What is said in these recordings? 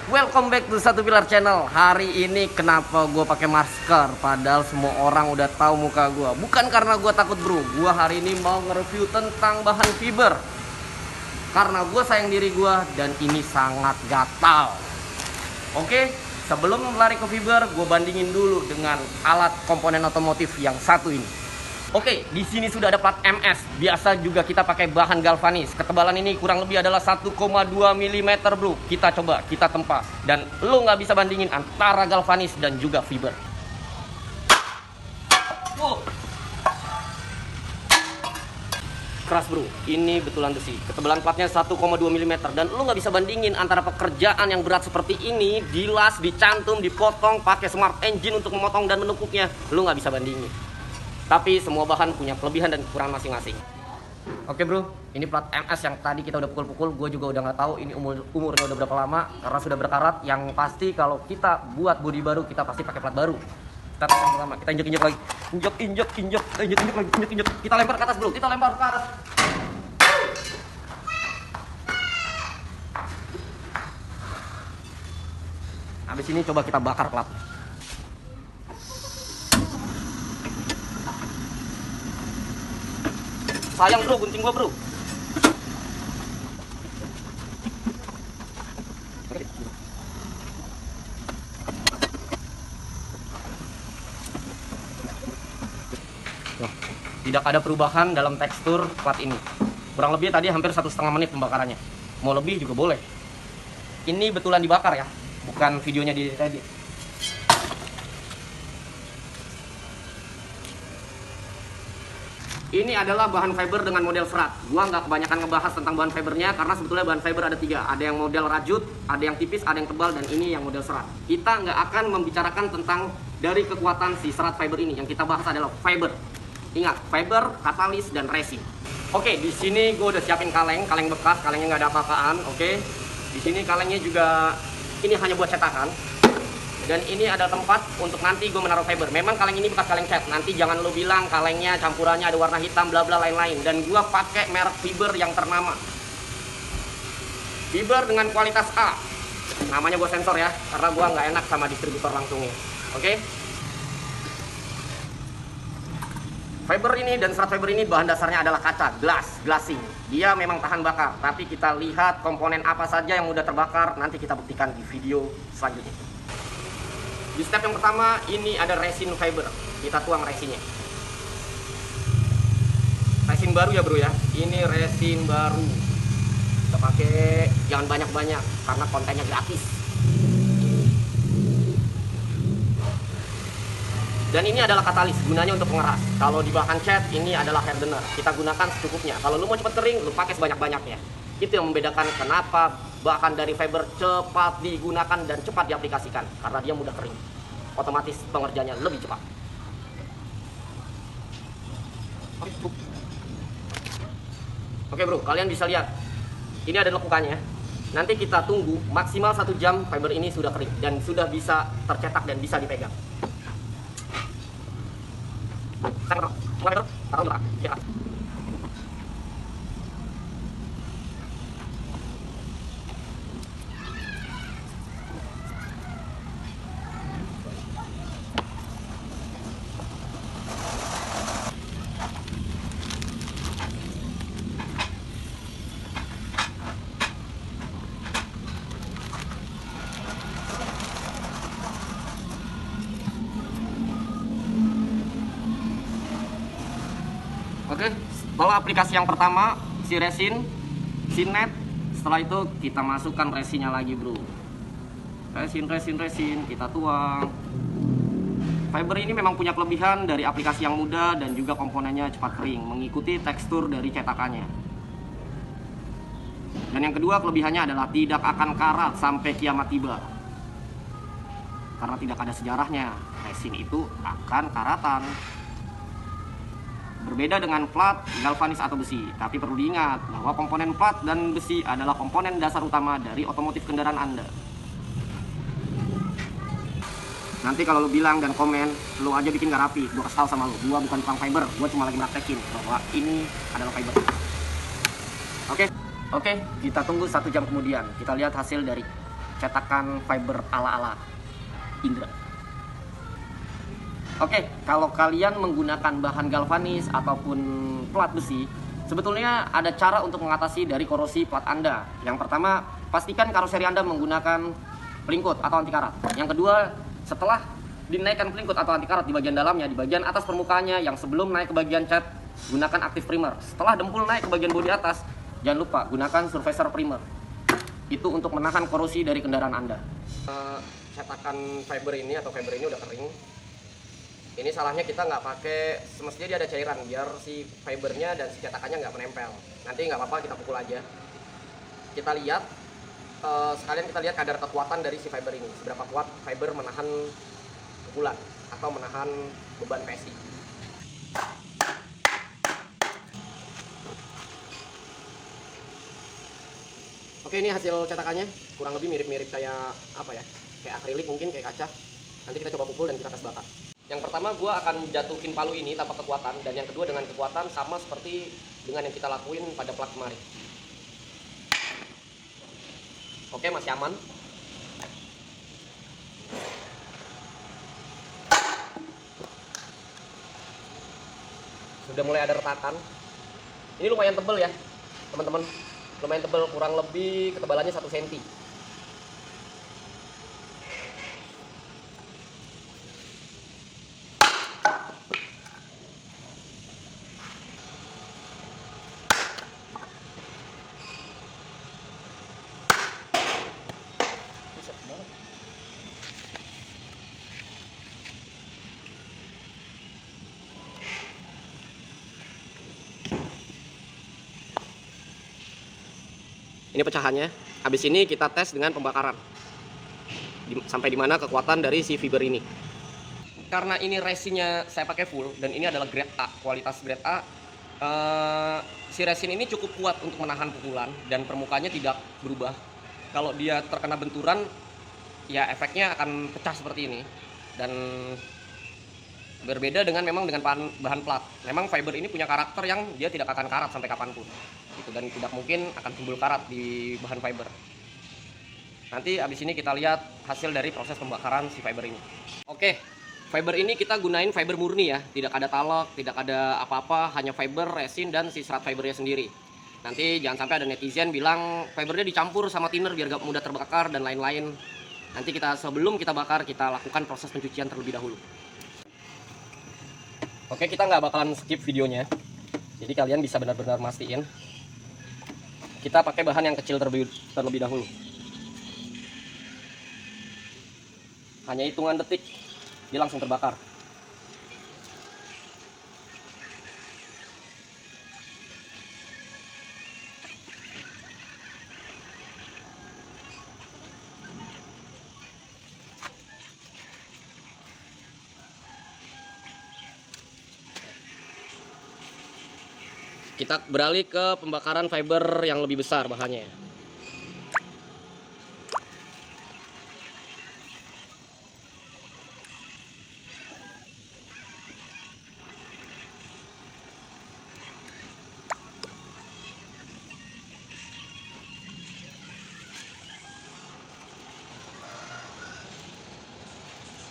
Welcome back to Satu Pilar Channel. Hari ini kenapa gue pakai masker? Padahal semua orang udah tahu muka gue. Bukan karena gue takut bro. Gue hari ini mau nge-review tentang bahan fiber. Karena gue sayang diri gue dan ini sangat gatal. Oke, sebelum lari ke fiber, gue bandingin dulu dengan alat komponen otomotif yang satu ini. Oke, di sini sudah ada plat MS. Biasa juga kita pakai bahan galvanis. Ketebalan ini kurang lebih adalah 1,2 mm bro. Kita coba, kita tempa. Dan lo nggak bisa bandingin antara galvanis dan juga fiber. Wow. Keras bro, ini betulan besi. Ketebalan platnya 1,2 mm. Dan lo nggak bisa bandingin antara pekerjaan yang berat seperti ini, dilas, dicantum, dipotong, pakai smart engine untuk memotong dan menukuknya. Lo nggak bisa bandingin. Tapi semua bahan punya kelebihan dan kekurangan masing-masing. Oke bro, ini plat MS yang tadi kita udah pukul-pukul. Gue juga udah nggak tahu ini umurnya udah berapa lama karena sudah berkarat. Yang pasti kalau kita buat bodi baru, kita pasti pakai plat baru. Kita tes yang pertama, kita injek lagi, injek lagi. Kita lempar ke atas bro, kita lempar ke atas. Habis ini coba kita bakar plat. Sayang bro, gunting gua bro. Tidak ada perubahan dalam tekstur plat ini. Kurang lebih tadi hampir 1,5 menit pembakarannya. Mau lebih juga boleh. Ini betulan dibakar ya, bukan videonya di edit. Ini adalah bahan fiber dengan model serat. Gua nggak kebanyakan ngebahas tentang bahan fibernya karena sebetulnya bahan fiber ada 3. Ada yang model rajut, ada yang tipis, ada yang tebal, dan ini yang model serat. Kita nggak akan membicarakan tentang dari kekuatan si serat fiber ini. Yang kita bahas adalah fiber. Ingat, fiber, katalis, dan resin. Oke, di sini gue udah siapin kaleng bekas, kalengnya nggak ada apa-apaan. Oke, di sini kalengnya juga ini hanya buat cetakan. Dan ini ada tempat untuk nanti gue menaruh fiber. Memang kaleng ini bekas kaleng cat. Nanti jangan lo bilang kalengnya campurannya ada warna hitam bla bla lain-lain. Dan gue pakai merek fiber yang ternama. Fiber dengan kualitas A. Namanya gue sensor ya, karena gue nggak enak sama distributor langsungnya. Oke. Fiber ini dan serat fiber ini bahan dasarnya adalah kaca, glassing. Dia memang tahan bakar. Tapi kita lihat komponen apa saja yang mudah terbakar. Nanti kita buktikan di video selanjutnya. Di step yang pertama, ini ada resin fiber. Kita tuang resinnya. Resin baru ya bro ya. Ini resin baru. Kita pakai, jangan banyak-banyak karena kontennya gratis. Dan ini adalah katalis, gunanya untuk mengeras. Kalau di bahan cat, ini adalah hardener. Kita gunakan secukupnya. Kalau lu mau cepat kering, lu pakai sebanyak-banyaknya. Itu yang membedakan kenapa bahan dari fiber cepat digunakan dan cepat diaplikasikan. Karena dia mudah kering. Otomatis pengerjaannya lebih cepat. Oke bro, kalian bisa lihat. Ini ada lekukannya. Nanti kita tunggu maksimal 1 jam fiber ini sudah kering. Dan sudah bisa tercetak dan bisa dipegang. Oke, bawa aplikasi yang pertama, si resin, si net. Setelah itu kita masukkan resinnya lagi bro. Resin, kita tuang. Fiber ini memang punya kelebihan dari aplikasi yang mudah dan juga komponennya cepat kering, mengikuti tekstur dari cetakannya. Dan yang kedua kelebihannya adalah tidak akan karat sampai kiamat tiba. Karena tidak ada sejarahnya, resin itu akan karatan. Berbeda dengan plat, galvanis atau besi. Tapi perlu diingat bahwa komponen plat dan besi adalah komponen dasar utama dari otomotif kendaraan Anda. Nanti kalau lu bilang dan komen, lu aja bikin gak rapi, gue kesal sama lu. Gue bukan tukang fiber, gue cuma lagi praktekin bahwa ini adalah fiber. Oke, kita tunggu 1 jam kemudian. Kita lihat hasil dari cetakan fiber ala-ala Indra. Oke, kalau kalian menggunakan bahan galvanis ataupun plat besi, sebetulnya ada cara untuk mengatasi dari korosi plat Anda. Yang pertama, pastikan karoseri Anda menggunakan pelingkut atau anti karat. Yang kedua, setelah dinaikkan pelingkut atau anti karat di bagian dalamnya, di bagian atas permukaannya yang sebelum naik ke bagian cat, gunakan active primer. Setelah dempul naik ke bagian bodi atas, jangan lupa gunakan surfacer primer. Itu untuk menahan korosi dari kendaraan Anda. Cetakan fiber ini atau fiber ini udah kering. Ini salahnya kita nggak pakai, semestinya dia ada cairan biar si fibernya dan si cetakannya nggak menempel. Nanti nggak apa-apa, kita pukul aja. Kita lihat, sekalian kita lihat kadar kekuatan dari si fiber ini. Seberapa kuat fiber menahan pukulan atau menahan beban PSI. Oke, ini hasil cetakannya. Kurang lebih mirip-mirip kayak apa ya? Kayak akrilik mungkin, kayak kaca. Nanti kita coba pukul dan kita tes bakar. Yang pertama gue akan jatuhin palu ini tanpa kekuatan, dan yang kedua dengan kekuatan sama seperti dengan yang kita lakuin pada plat kemarin. Oke, masih aman. Sudah mulai ada retakan. Ini lumayan tebal ya teman-teman, lumayan tebal, kurang lebih ketebalannya 1 cm. Ini pecahannya. Habis ini kita tes dengan pembakaran. Sampai di mana kekuatan dari si fiber ini. Karena ini resinnya saya pakai full dan ini adalah grade A, kualitas grade A. Si resin ini cukup kuat untuk menahan pukulan dan permukaannya tidak berubah. Kalau dia terkena benturan, ya efeknya akan pecah seperti ini. Dan berbeda dengan bahan plat. Memang fiber ini punya karakter yang dia tidak akan karat sampai kapanpun. Gitu, dan tidak mungkin akan timbul karat di bahan fiber. Nanti abis ini kita lihat hasil dari proses pembakaran si fiber ini. Oke, fiber ini kita gunain fiber murni ya, tidak ada talak, tidak ada apa-apa, hanya fiber, resin, dan si serat fibernya sendiri. Nanti jangan sampai ada netizen bilang fibernya dicampur sama thinner biar gak mudah terbakar dan lain-lain. Nanti sebelum kita bakar, kita lakukan proses pencucian terlebih dahulu. Oke, kita nggak bakalan skip videonya, jadi kalian bisa benar-benar mastiin. Kita pakai bahan yang kecil terlebih dahulu. Hanya hitungan detik, dia langsung terbakar. Kita beralih ke pembakaran fiber yang lebih besar bahannya.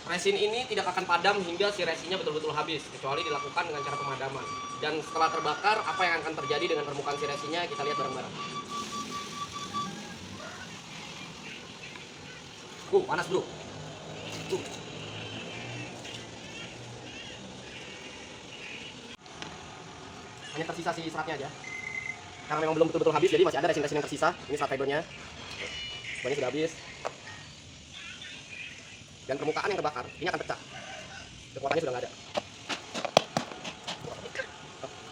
Resin ini tidak akan padam hingga si resinnya betul-betul habis, kecuali dilakukan dengan cara pemadaman. Dan setelah terbakar, apa yang akan terjadi dengan permukaan si resinnya, kita lihat bareng-bareng. Panas bro. Hanya tersisa si seratnya aja. Karena memang belum betul-betul habis, jadi masih ada resin-resin yang tersisa. Ini serat fibernya. Banyak sudah habis. Dan permukaan yang terbakar ini akan pecah, kekuatannya sudah nggak ada.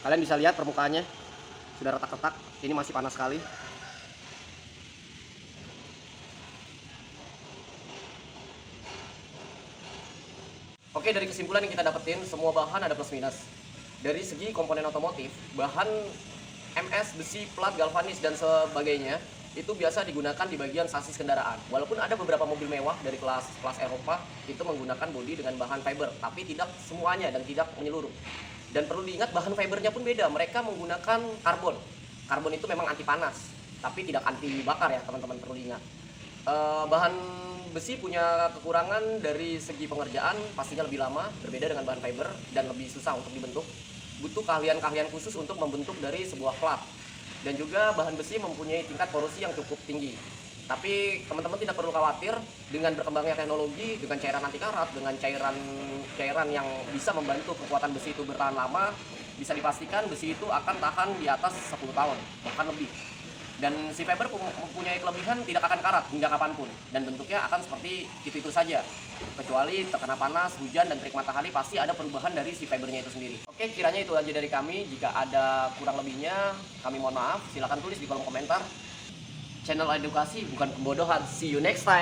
Kalian bisa lihat permukaannya sudah retak-retak, ini masih panas sekali. Oke, dari kesimpulan yang kita dapetin, semua bahan ada plus minus. Dari segi komponen otomotif, bahan MS, besi, plat, galvanis, dan sebagainya itu biasa digunakan di bagian sasis kendaraan. Walaupun ada beberapa mobil mewah dari kelas Eropa itu menggunakan bodi dengan bahan fiber, tapi tidak semuanya dan tidak menyeluruh. Dan perlu diingat bahan fibernya pun beda. Mereka menggunakan karbon. Karbon itu memang anti panas, tapi tidak anti bakar ya teman-teman, perlu diingat. Bahan besi punya kekurangan dari segi pengerjaan, pastinya lebih lama, berbeda dengan bahan fiber dan lebih susah untuk dibentuk. Butuh keahlian-keahlian khusus untuk membentuk dari sebuah plat. Dan juga bahan besi mempunyai tingkat korosi yang cukup tinggi. Tapi teman-teman tidak perlu khawatir dengan berkembangnya teknologi, dengan cairan anti karat, dengan cairan yang bisa membantu kekuatan besi itu bertahan lama, bisa dipastikan besi itu akan tahan di atas 10 tahun, bahkan lebih. Dan si fiber mempunyai kelebihan tidak akan karat hingga kapanpun, dan bentuknya akan seperti itu saja, kecuali terkena panas, hujan, dan terik matahari pasti ada perubahan dari si fibernya itu sendiri. Oke, kiranya itu aja dari kami. Jika ada kurang lebihnya, kami mohon maaf. Silahkan tulis di kolom komentar. Channel edukasi bukan pembodohan. See you next time.